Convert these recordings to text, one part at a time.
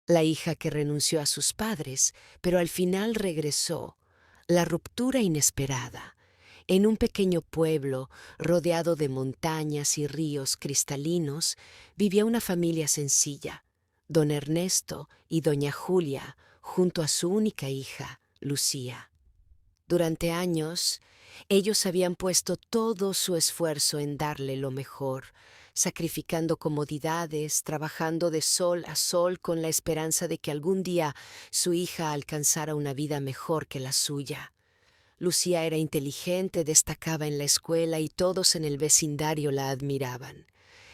la hija que renunció a sus padres, pero al final regresó, la ruptura inesperada. En un pequeño pueblo, rodeado de montañas y ríos cristalinos, vivía una familia sencilla, don Ernesto y doña Julia, junto a su única hija, Lucía. Durante años, ellos habían puesto todo su esfuerzo en darle lo mejor, sacrificando comodidades, trabajando de sol a sol con la esperanza de que algún día su hija alcanzara una vida mejor que la suya. Lucía era inteligente, destacaba en la escuela y todos en el vecindario la admiraban.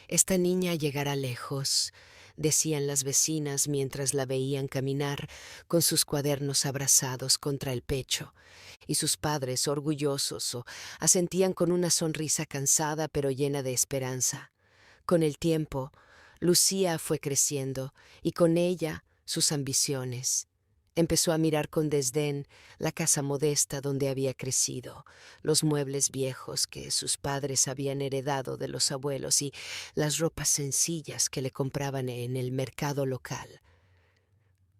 Esta niña llegará lejos, decían las vecinas mientras la veían caminar con sus cuadernos abrazados contra el pecho, y sus padres, orgullosos, asentían con una sonrisa cansada pero llena de esperanza. Con el tiempo, Lucía fue creciendo, y con ella sus ambiciones. Empezó a mirar con desdén la casa modesta donde había crecido, los muebles viejos que sus padres habían heredado de los abuelos y las ropas sencillas que le compraban en el mercado local.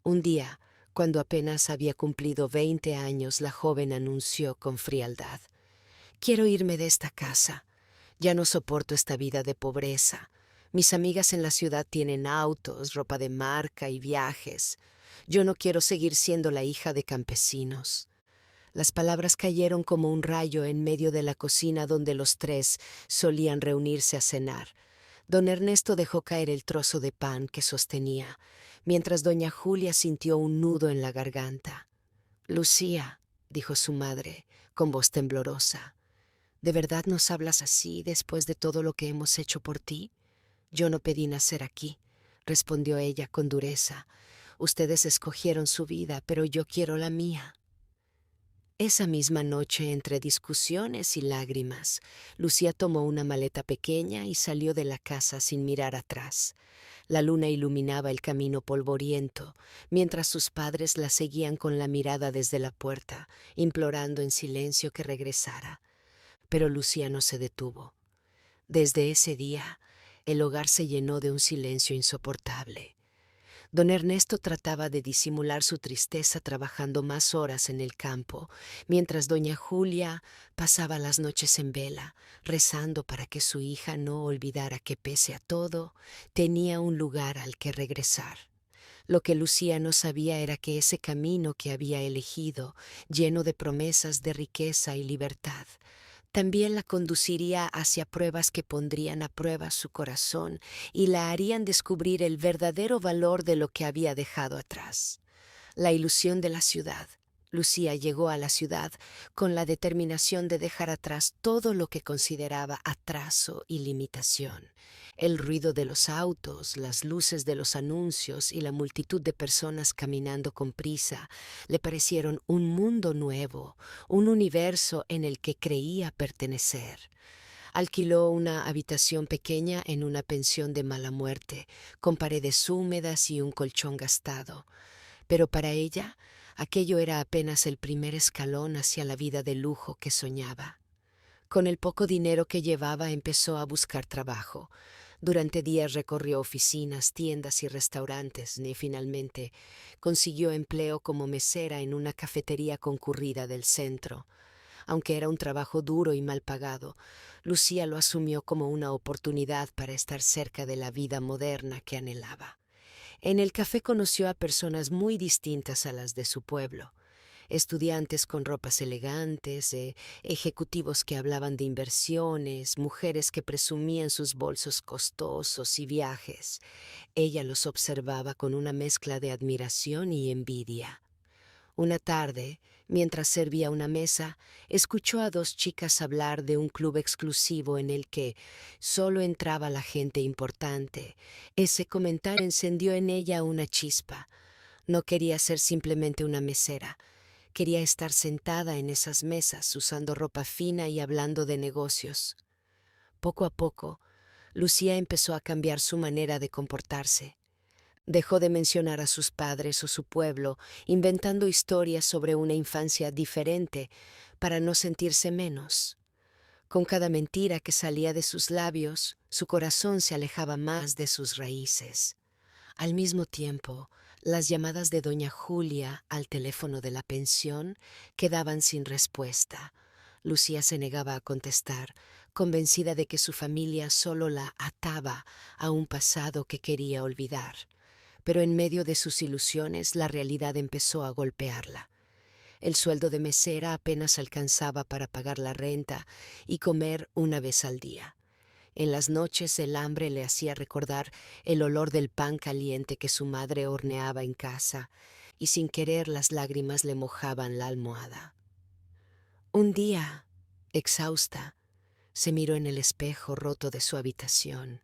Un día, cuando apenas había cumplido 20 años, la joven anunció con frialdad: «Quiero irme de esta casa. Ya no soporto esta vida de pobreza. Mis amigas en la ciudad tienen autos, ropa de marca y viajes. Yo no quiero seguir siendo la hija de campesinos». Las palabras cayeron como un rayo en medio de la cocina donde los tres solían reunirse a cenar. Don Ernesto dejó caer el trozo de pan que sostenía, mientras doña Julia sintió un nudo en la garganta. «Lucía», dijo su madre, con voz temblorosa, «¿de verdad nos hablas así después de todo lo que hemos hecho por ti?» «Yo no pedí nacer aquí», respondió ella con dureza. «Ustedes escogieron su vida, pero yo quiero la mía». Esa misma noche, entre discusiones y lágrimas, Lucía tomó una maleta pequeña y salió de la casa sin mirar atrás. La luna iluminaba el camino polvoriento, mientras sus padres la seguían con la mirada desde la puerta, implorando en silencio que regresara. Pero Lucía no se detuvo. Desde ese día, el hogar se llenó de un silencio insoportable. Don Ernesto trataba de disimular su tristeza trabajando más horas en el campo, mientras doña Julia pasaba las noches en vela, rezando para que su hija no olvidara que pese a todo, tenía un lugar al que regresar. Lo que Lucía no sabía era que ese camino que había elegido, lleno de promesas de riqueza y libertad, también la conduciría hacia pruebas que pondrían a prueba su corazón y la harían descubrir el verdadero valor de lo que había dejado atrás. La ilusión de la ciudad. Lucía llegó a la ciudad con la determinación de dejar atrás todo lo que consideraba atraso y limitación. El ruido de los autos, las luces de los anuncios y la multitud de personas caminando con prisa le parecieron un mundo nuevo, un universo en el que creía pertenecer. Alquiló una habitación pequeña en una pensión de mala muerte, con paredes húmedas y un colchón gastado. Pero para ella, aquello era apenas el primer escalón hacia la vida de lujo que soñaba. Con el poco dinero que llevaba empezó a buscar trabajo. Durante días recorrió oficinas, tiendas y restaurantes y finalmente consiguió empleo como mesera en una cafetería concurrida del centro. Aunque era un trabajo duro y mal pagado, Lucía lo asumió como una oportunidad para estar cerca de la vida moderna que anhelaba. En el café conoció a personas muy distintas a las de su pueblo: estudiantes con ropas elegantes, ejecutivos que hablaban de inversiones, mujeres que presumían sus bolsos costosos y viajes. Ella los observaba con una mezcla de admiración y envidia. Una tarde, mientras servía una mesa, escuchó a dos chicas hablar de un club exclusivo en el que solo entraba la gente importante. Ese comentario encendió en ella una chispa. No quería ser simplemente una mesera. Quería estar sentada en esas mesas, usando ropa fina y hablando de negocios. Poco a poco, Lucía empezó a cambiar su manera de comportarse. Dejó de mencionar a sus padres o su pueblo, inventando historias sobre una infancia diferente para no sentirse menos. Con cada mentira que salía de sus labios, su corazón se alejaba más de sus raíces. Al mismo tiempo, las llamadas de doña Julia al teléfono de la pensión quedaban sin respuesta. Lucía se negaba a contestar, convencida de que su familia solo la ataba a un pasado que quería olvidar. Pero en medio de sus ilusiones, la realidad empezó a golpearla. El sueldo de mesera apenas alcanzaba para pagar la renta y comer una vez al día. En las noches el hambre le hacía recordar el olor del pan caliente que su madre horneaba en casa, y sin querer las lágrimas le mojaban la almohada. Un día, exhausta, se miró en el espejo roto de su habitación.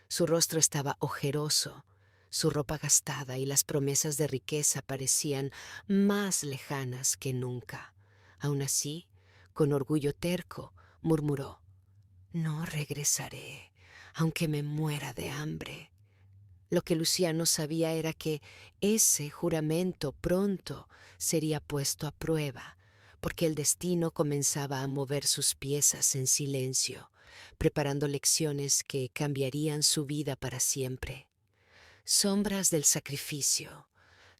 Su rostro estaba ojeroso, su ropa gastada y las promesas de riqueza parecían más lejanas que nunca. Aun así, con orgullo terco, murmuró: «No regresaré, aunque me muera de hambre». Lo que Lucía no sabía era que ese juramento pronto sería puesto a prueba, porque el destino comenzaba a mover sus piezas en silencio, preparando lecciones que cambiarían su vida para siempre. Sombras del sacrificio.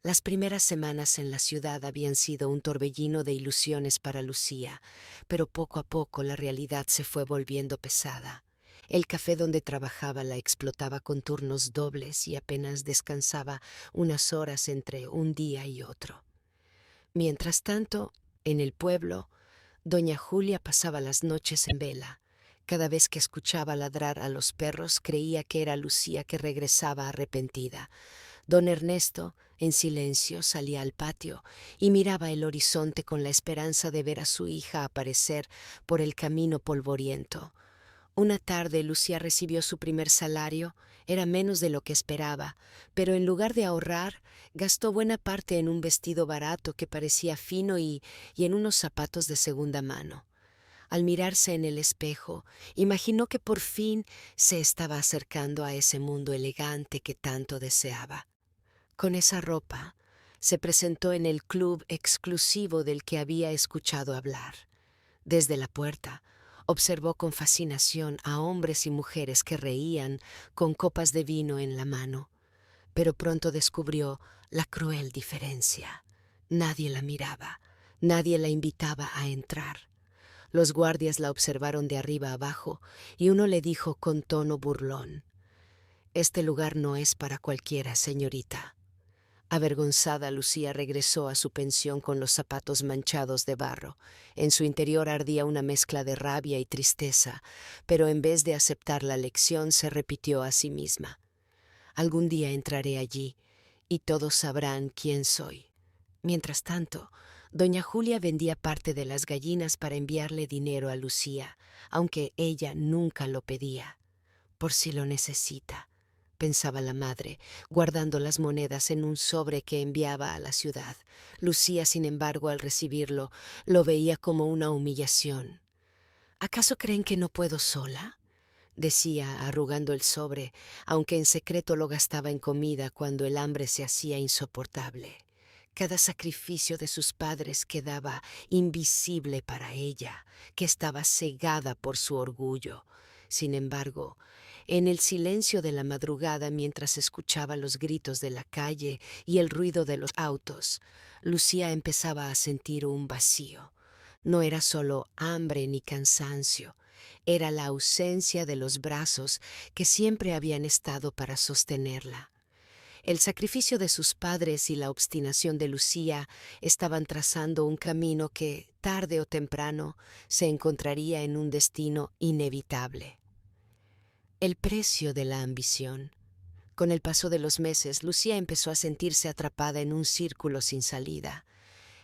Las primeras semanas en la ciudad habían sido un torbellino de ilusiones para Lucía, pero poco a poco la realidad se fue volviendo pesada. El café donde trabajaba la explotaba con turnos dobles y apenas descansaba unas horas entre un día y otro. Mientras tanto, en el pueblo, doña Julia pasaba las noches en vela. Cada vez que escuchaba ladrar a los perros creía que era Lucía que regresaba arrepentida. Don Ernesto, en silencio, salía al patio y miraba el horizonte con la esperanza de ver a su hija aparecer por el camino polvoriento. Una tarde Lucía recibió su primer salario. Era menos de lo que esperaba, pero en lugar de ahorrar, gastó buena parte en un vestido barato que parecía fino y en unos zapatos de segunda mano. Al mirarse en el espejo, imaginó que por fin se estaba acercando a ese mundo elegante que tanto deseaba. Con esa ropa, se presentó en el club exclusivo del que había escuchado hablar. Desde la puerta, observó con fascinación a hombres y mujeres que reían con copas de vino en la mano, pero pronto descubrió la cruel diferencia. Nadie la miraba, nadie la invitaba a entrar. Los guardias la observaron de arriba abajo y uno le dijo con tono burlón: «Este lugar no es para cualquiera, señorita». Avergonzada, Lucía regresó a su pensión con los zapatos manchados de barro. En su interior ardía una mezcla de rabia y tristeza, pero en vez de aceptar la lección se repitió a sí misma: «Algún día entraré allí y todos sabrán quién soy». Mientras tanto, doña Julia vendía parte de las gallinas para enviarle dinero a Lucía, aunque ella nunca lo pedía. «Por si lo necesita», pensaba la madre, guardando las monedas en un sobre que enviaba a la ciudad. Lucía, sin embargo, al recibirlo, lo veía como una humillación. «¿Acaso creen que no puedo sola?», decía, arrugando el sobre, aunque en secreto lo gastaba en comida cuando el hambre se hacía insoportable. Cada sacrificio de sus padres quedaba invisible para ella, que estaba cegada por su orgullo. Sin embargo, en el silencio de la madrugada, mientras escuchaba los gritos de la calle y el ruido de los autos, Lucía empezaba a sentir un vacío. No era solo hambre ni cansancio, era la ausencia de los brazos que siempre habían estado para sostenerla. El sacrificio de sus padres y la obstinación de Lucía estaban trazando un camino que, tarde o temprano, se encontraría en un destino inevitable. El precio de la ambición. Con el paso de los meses, Lucía empezó a sentirse atrapada en un círculo sin salida.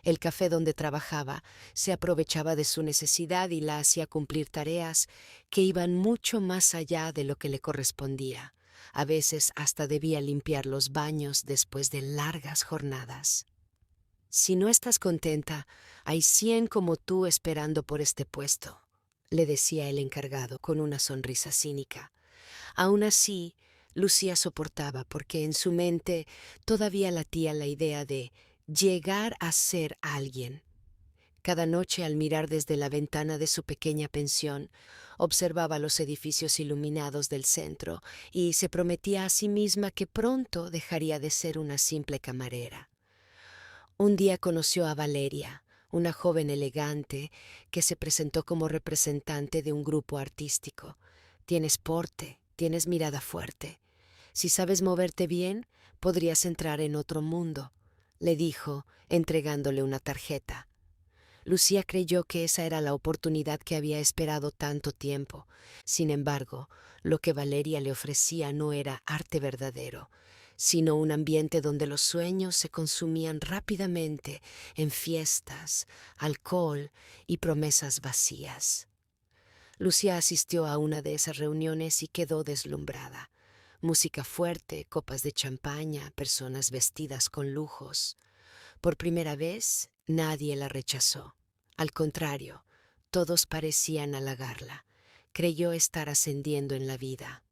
El café donde trabajaba se aprovechaba de su necesidad y la hacía cumplir tareas que iban mucho más allá de lo que le correspondía. A veces hasta debía limpiar los baños después de largas jornadas. «Si no estás contenta, hay 100 como tú esperando por este puesto», le decía el encargado con una sonrisa cínica. Aún así, Lucía soportaba porque en su mente todavía latía la idea de llegar a ser alguien. Cada noche, al mirar desde la ventana de su pequeña pensión, observaba los edificios iluminados del centro y se prometía a sí misma que pronto dejaría de ser una simple camarera. Un día conoció a Valeria, una joven elegante que se presentó como representante de un grupo artístico. Tienes porte, tienes mirada fuerte. Si sabes moverte bien, podrías entrar en otro mundo, le dijo, entregándole una tarjeta. Lucía creyó que esa era la oportunidad que había esperado tanto tiempo. Sin embargo, lo que Valeria le ofrecía no era arte verdadero, sino un ambiente donde los sueños se consumían rápidamente en fiestas, alcohol y promesas vacías. Lucía asistió a una de esas reuniones y quedó deslumbrada. Música fuerte, copas de champaña, personas vestidas con lujos. Por primera vez, nadie la rechazó. Al contrario, todos parecían halagarla. Creyó estar ascendiendo en la vida.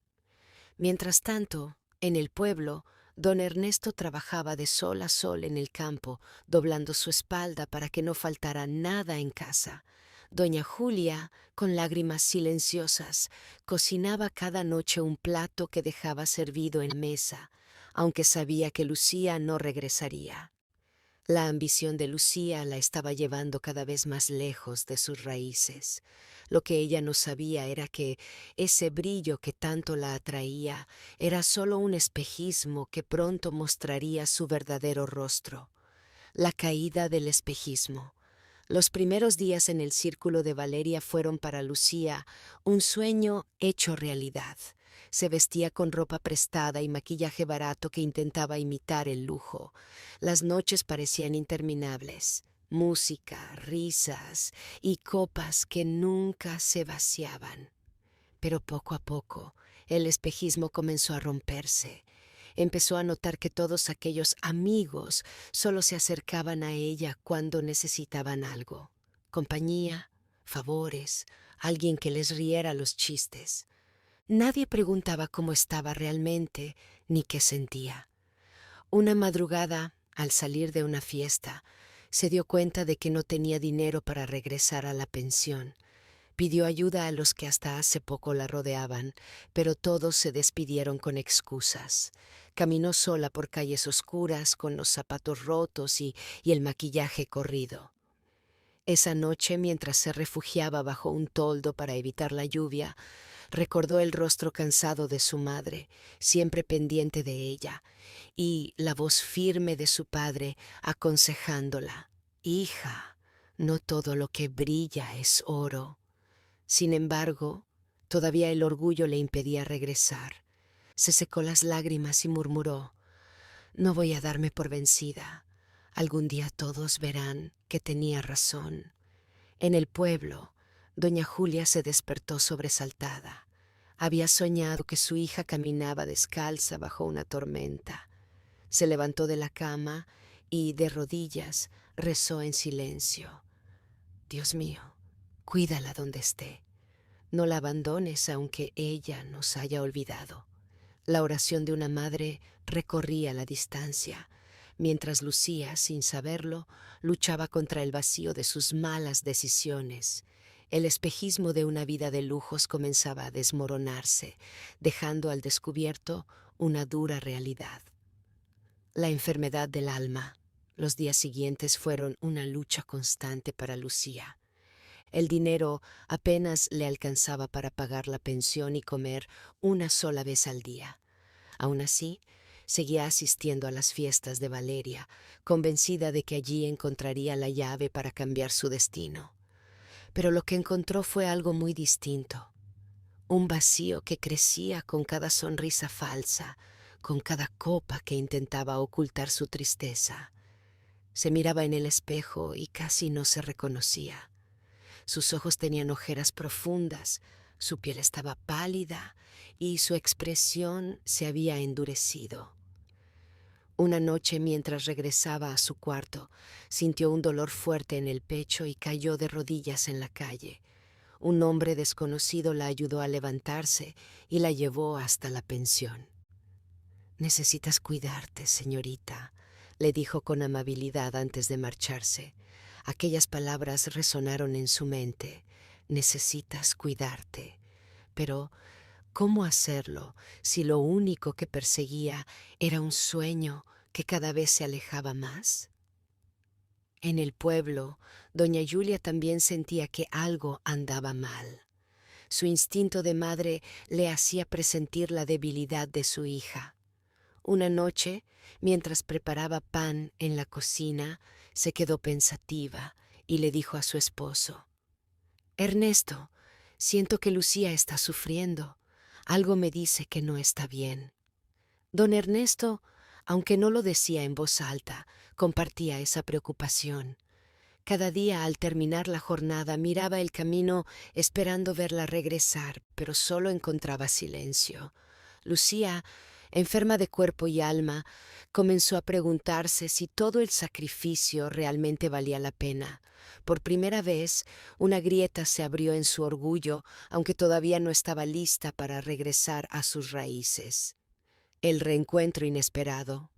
Mientras tanto, en el pueblo, don Ernesto trabajaba de sol a sol en el campo, doblando su espalda para que no faltara nada en casa. Doña Julia, con lágrimas silenciosas, cocinaba cada noche un plato que dejaba servido en la mesa, aunque sabía que Lucía no regresaría. La ambición de Lucía la estaba llevando cada vez más lejos de sus raíces. Lo que ella no sabía era que ese brillo que tanto la atraía era solo un espejismo que pronto mostraría su verdadero rostro. La caída del espejismo. Los primeros días en el círculo de Valeria fueron para Lucía un sueño hecho realidad. Se vestía con ropa prestada y maquillaje barato que intentaba imitar el lujo. Las noches parecían interminables. Música, risas y copas que nunca se vaciaban. Pero poco a poco el espejismo comenzó a romperse. Empezó a notar que todos aquellos amigos solo se acercaban a ella cuando necesitaban algo. Compañía, favores, alguien que les riera los chistes. Nadie preguntaba cómo estaba realmente ni qué sentía. Una madrugada, al salir de una fiesta, se dio cuenta de que no tenía dinero para regresar a la pensión. Pidió ayuda a los que hasta hace poco la rodeaban, pero todos se despidieron con excusas. Caminó sola por calles oscuras con los zapatos rotos y el maquillaje corrido. Esa noche, mientras se refugiaba bajo un toldo para evitar la lluvia, recordó el rostro cansado de su madre, siempre pendiente de ella, y la voz firme de su padre aconsejándola: «Hija, no todo lo que brilla es oro». Sin embargo, todavía el orgullo le impedía regresar. Se secó las lágrimas y murmuró: «No voy a darme por vencida. Algún día todos verán que tenía razón». En el pueblo, doña Julia se despertó sobresaltada. Había soñado que su hija caminaba descalza bajo una tormenta. Se levantó de la cama y, de rodillas, rezó en silencio: «Dios mío, cuídala donde esté. No la abandones aunque ella nos haya olvidado». La oración de una madre recorría la distancia, mientras Lucía, sin saberlo, luchaba contra el vacío de sus malas decisiones. El espejismo de una vida de lujos comenzaba a desmoronarse, dejando al descubierto una dura realidad. La enfermedad del alma. Los días siguientes fueron una lucha constante para Lucía. El dinero apenas le alcanzaba para pagar la pensión y comer una sola vez al día. Aún así, seguía asistiendo a las fiestas de Valeria, convencida de que allí encontraría la llave para cambiar su destino. Pero lo que encontró fue algo muy distinto. Un vacío que crecía con cada sonrisa falsa, con cada copa que intentaba ocultar su tristeza. Se miraba en el espejo y casi no se reconocía. Sus ojos tenían ojeras profundas, su piel estaba pálida y su expresión se había endurecido. Una noche, mientras regresaba a su cuarto, sintió un dolor fuerte en el pecho y cayó de rodillas en la calle. Un hombre desconocido la ayudó a levantarse y la llevó hasta la pensión. «Necesitas cuidarte, señorita», le dijo con amabilidad antes de marcharse. Aquellas palabras resonaron en su mente. Necesitas cuidarte. Pero, ¿cómo hacerlo si lo único que perseguía era un sueño que cada vez se alejaba más? En el pueblo, doña Julia también sentía que algo andaba mal. Su instinto de madre le hacía presentir la debilidad de su hija. Una noche, mientras preparaba pan en la cocina, se quedó pensativa y le dijo a su esposo: «Ernesto, siento que Lucía está sufriendo. Algo me dice que no está bien». Don Ernesto, aunque no lo decía en voz alta, compartía esa preocupación. Cada día al terminar la jornada miraba el camino esperando verla regresar, pero solo encontraba silencio. Lucía, enferma de cuerpo y alma, comenzó a preguntarse si todo el sacrificio realmente valía la pena. Por primera vez, una grieta se abrió en su orgullo, aunque todavía no estaba lista para regresar a sus raíces. El reencuentro inesperado.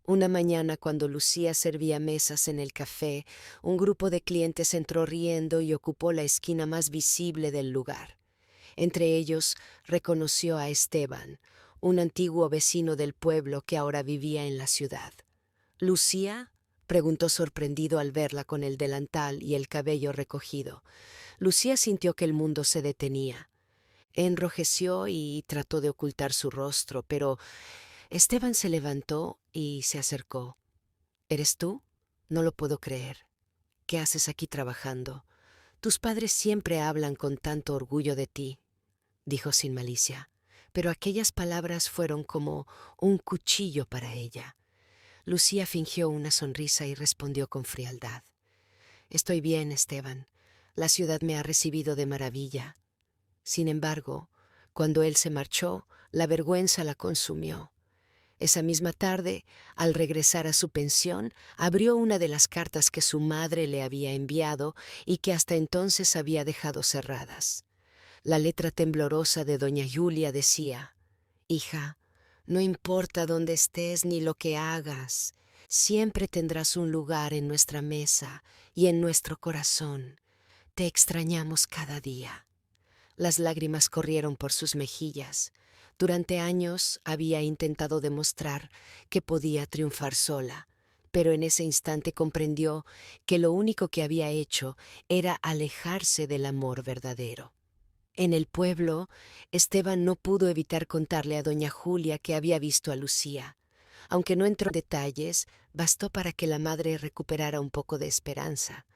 Una mañana, cuando Lucía servía mesas en el café, un grupo de clientes entró riendo y ocupó la esquina más visible del lugar. Entre ellos reconoció a Esteban, un antiguo vecino del pueblo que ahora vivía en la ciudad. «¿Lucía?», preguntó sorprendido al verla con el delantal y el cabello recogido. Lucía sintió que el mundo se detenía. Enrojeció y trató de ocultar su rostro, pero Esteban se levantó y se acercó. «¿Eres tú? No lo puedo creer. ¿Qué haces aquí trabajando? Tus padres siempre hablan con tanto orgullo de ti», dijo sin malicia, pero aquellas palabras fueron como un cuchillo para ella. Lucía fingió una sonrisa y respondió con frialdad: «Estoy bien, Esteban. La ciudad me ha recibido de maravilla». Sin embargo, cuando él se marchó, la vergüenza la consumió. Esa misma tarde, al regresar a su pensión, abrió una de las cartas que su madre le había enviado y que hasta entonces había dejado cerradas. La letra temblorosa de doña Julia decía: «Hija, no importa dónde estés ni lo que hagas, siempre tendrás un lugar en nuestra mesa y en nuestro corazón. Te extrañamos cada día». Las lágrimas corrieron por sus mejillas. Durante años había intentado demostrar que podía triunfar sola, pero en ese instante comprendió que lo único que había hecho era alejarse del amor verdadero. En el pueblo, Esteban no pudo evitar contarle a doña Julia que había visto a Lucía. Aunque no entró en detalles, bastó para que la madre recuperara un poco de esperanza.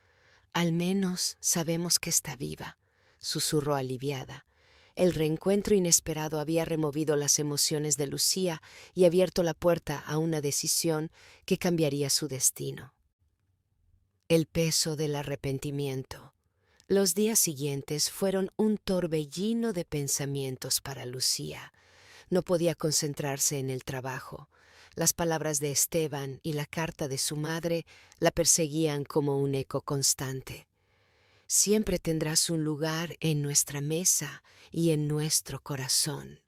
«Al menos sabemos que está viva», susurró aliviada. El reencuentro inesperado había removido las emociones de Lucía y abierto la puerta a una decisión que cambiaría su destino. El peso del arrepentimiento. Los días siguientes fueron un torbellino de pensamientos para Lucía. No podía concentrarse en el trabajo. Las palabras de Esteban y la carta de su madre la perseguían como un eco constante. «Siempre tendrás un lugar en nuestra mesa y en nuestro corazón».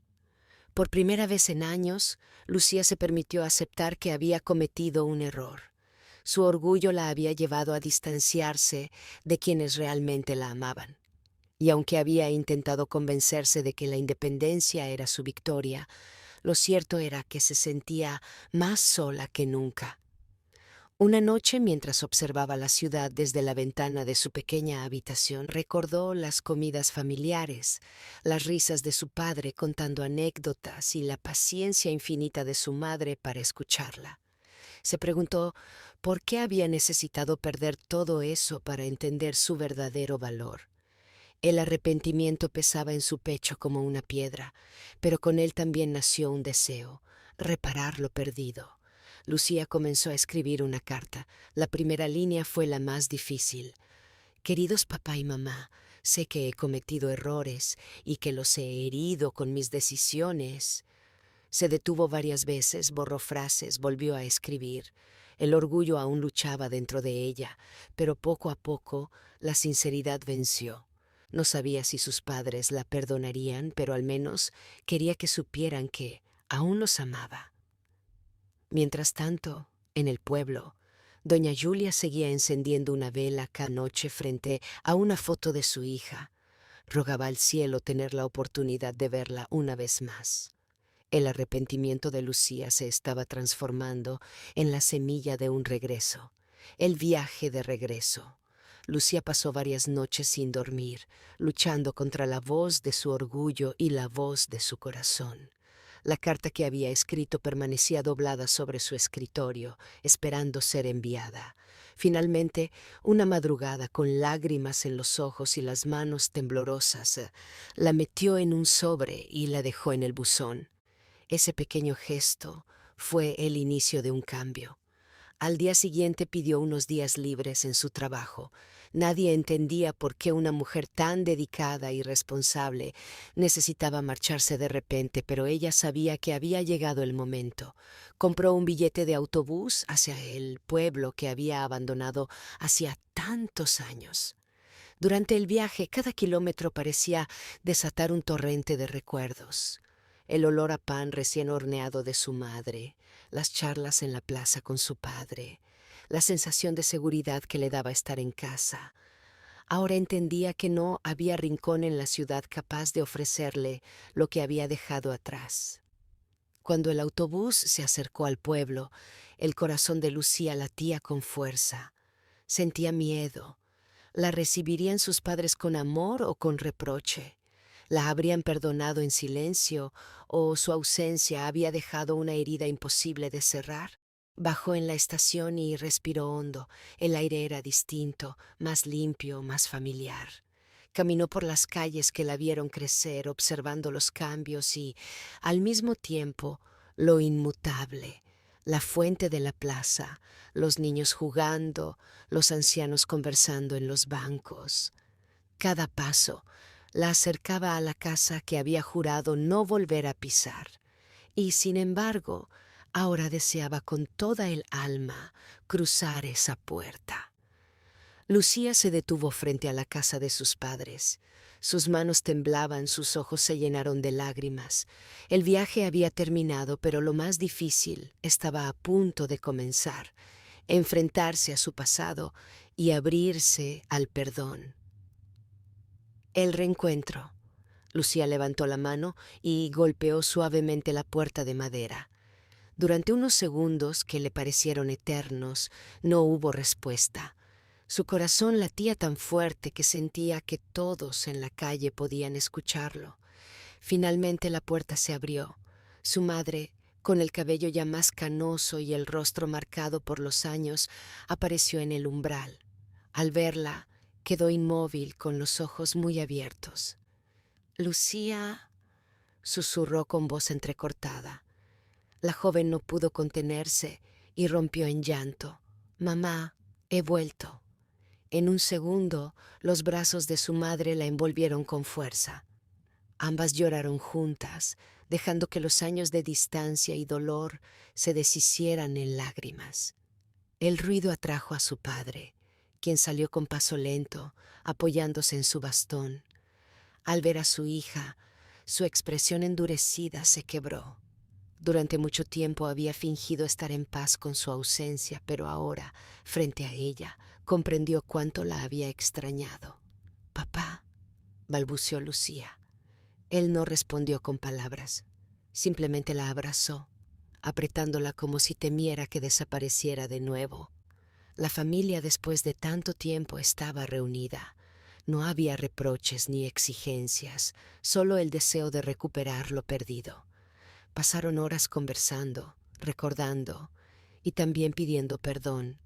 Por primera vez en años, Lucía se permitió aceptar que había cometido un error. Su orgullo la había llevado a distanciarse de quienes realmente la amaban. Y aunque había intentado convencerse de que la independencia era su victoria, lo cierto era que se sentía más sola que nunca. Una noche, mientras observaba la ciudad desde la ventana de su pequeña habitación, recordó las comidas familiares, las risas de su padre contando anécdotas y la paciencia infinita de su madre para escucharla. Se preguntó por qué había necesitado perder todo eso para entender su verdadero valor. El arrepentimiento pesaba en su pecho como una piedra, pero con él también nació un deseo: reparar lo perdido. Lucía comenzó a escribir una carta. La primera línea fue la más difícil. «Queridos papá y mamá, sé que he cometido errores y que los he herido con mis decisiones». Se detuvo varias veces, borró frases, volvió a escribir. El orgullo aún luchaba dentro de ella, pero poco a poco la sinceridad venció. No sabía si sus padres la perdonarían, pero al menos quería que supieran que aún los amaba. Mientras tanto, en el pueblo, Doña Julia seguía encendiendo una vela cada noche frente a una foto de su hija. Rogaba al cielo tener la oportunidad de verla una vez más. El arrepentimiento de Lucía se estaba transformando en la semilla de un regreso, el viaje de regreso. Lucía pasó varias noches sin dormir, luchando contra la voz de su orgullo y la voz de su corazón. La carta que había escrito permanecía doblada sobre su escritorio, esperando ser enviada. Finalmente, una madrugada, con lágrimas en los ojos y las manos temblorosas, la metió en un sobre y la dejó en el buzón. Ese pequeño gesto fue el inicio de un cambio. Al día siguiente pidió unos días libres en su trabajo. Nadie entendía por qué una mujer tan dedicada y responsable necesitaba marcharse de repente, pero ella sabía que había llegado el momento. Compró un billete de autobús hacia el pueblo que había abandonado hacía tantos años. Durante el viaje, cada kilómetro parecía desatar un torrente de recuerdos. El olor a pan recién horneado de su madre, las charlas en la plaza con su padre, la sensación de seguridad que le daba estar en casa. Ahora entendía que no había rincón en la ciudad capaz de ofrecerle lo que había dejado atrás. Cuando el autobús se acercó al pueblo, el corazón de Lucía latía con fuerza. Sentía miedo. ¿La recibirían sus padres con amor o con reproche? ¿La habrían perdonado en silencio o su ausencia había dejado una herida imposible de cerrar? Bajó en la estación y respiró hondo. El aire era distinto, más limpio, más familiar. Caminó por las calles que la vieron crecer, observando los cambios y, al mismo tiempo, lo inmutable. La fuente de la plaza, los niños jugando, los ancianos conversando en los bancos. Cada paso la acercaba a la casa que había jurado no volver a pisar, y sin embargo, ahora deseaba con toda el alma cruzar esa puerta. Lucía se detuvo frente a la casa de sus padres. Sus manos temblaban, sus ojos se llenaron de lágrimas. El viaje había terminado, pero lo más difícil estaba a punto de comenzar: enfrentarse a su pasado y abrirse al perdón. El reencuentro. Lucía levantó la mano y golpeó suavemente la puerta de madera. Durante unos segundos que le parecieron eternos, no hubo respuesta. Su corazón latía tan fuerte que sentía que todos en la calle podían escucharlo. Finalmente la puerta se abrió. Su madre, con el cabello ya más canoso y el rostro marcado por los años, apareció en el umbral. Al verla, quedó inmóvil con los ojos muy abiertos. «Lucía», susurró con voz entrecortada. La joven no pudo contenerse y rompió en llanto. «Mamá, he vuelto». En un segundo, los brazos de su madre la envolvieron con fuerza. Ambas lloraron juntas, dejando que los años de distancia y dolor se deshicieran en lágrimas. El ruido atrajo a su padre, quien salió con paso lento, apoyándose en su bastón. Al ver a su hija, su expresión endurecida se quebró. Durante mucho tiempo había fingido estar en paz con su ausencia, pero ahora, frente a ella, comprendió cuánto la había extrañado. «Papá», balbuceó Lucía. Él no respondió con palabras. Simplemente la abrazó, apretándola como si temiera que desapareciera de nuevo. La familia, después de tanto tiempo, estaba reunida. No había reproches ni exigencias, solo el deseo de recuperar lo perdido. Pasaron horas conversando, recordando y también pidiendo perdón.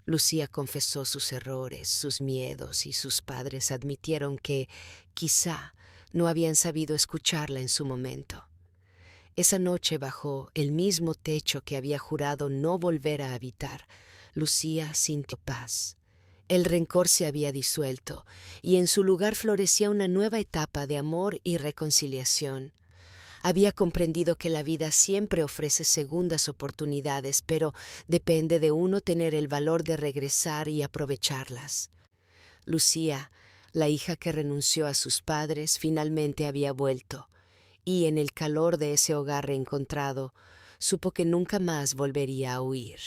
Lucía confesó sus errores, sus miedos, y sus padres admitieron que, quizá, no habían sabido escucharla en su momento. Esa noche, bajo el mismo techo que había jurado no volver a habitar, Lucía sintió paz. El rencor se había disuelto y en su lugar florecía una nueva etapa de amor y reconciliación. Había comprendido que la vida siempre ofrece segundas oportunidades, pero depende de uno tener el valor de regresar y aprovecharlas. Lucía, la hija que renunció a sus padres, finalmente había vuelto, y en el calor de ese hogar reencontrado, supo que nunca más volvería a huir.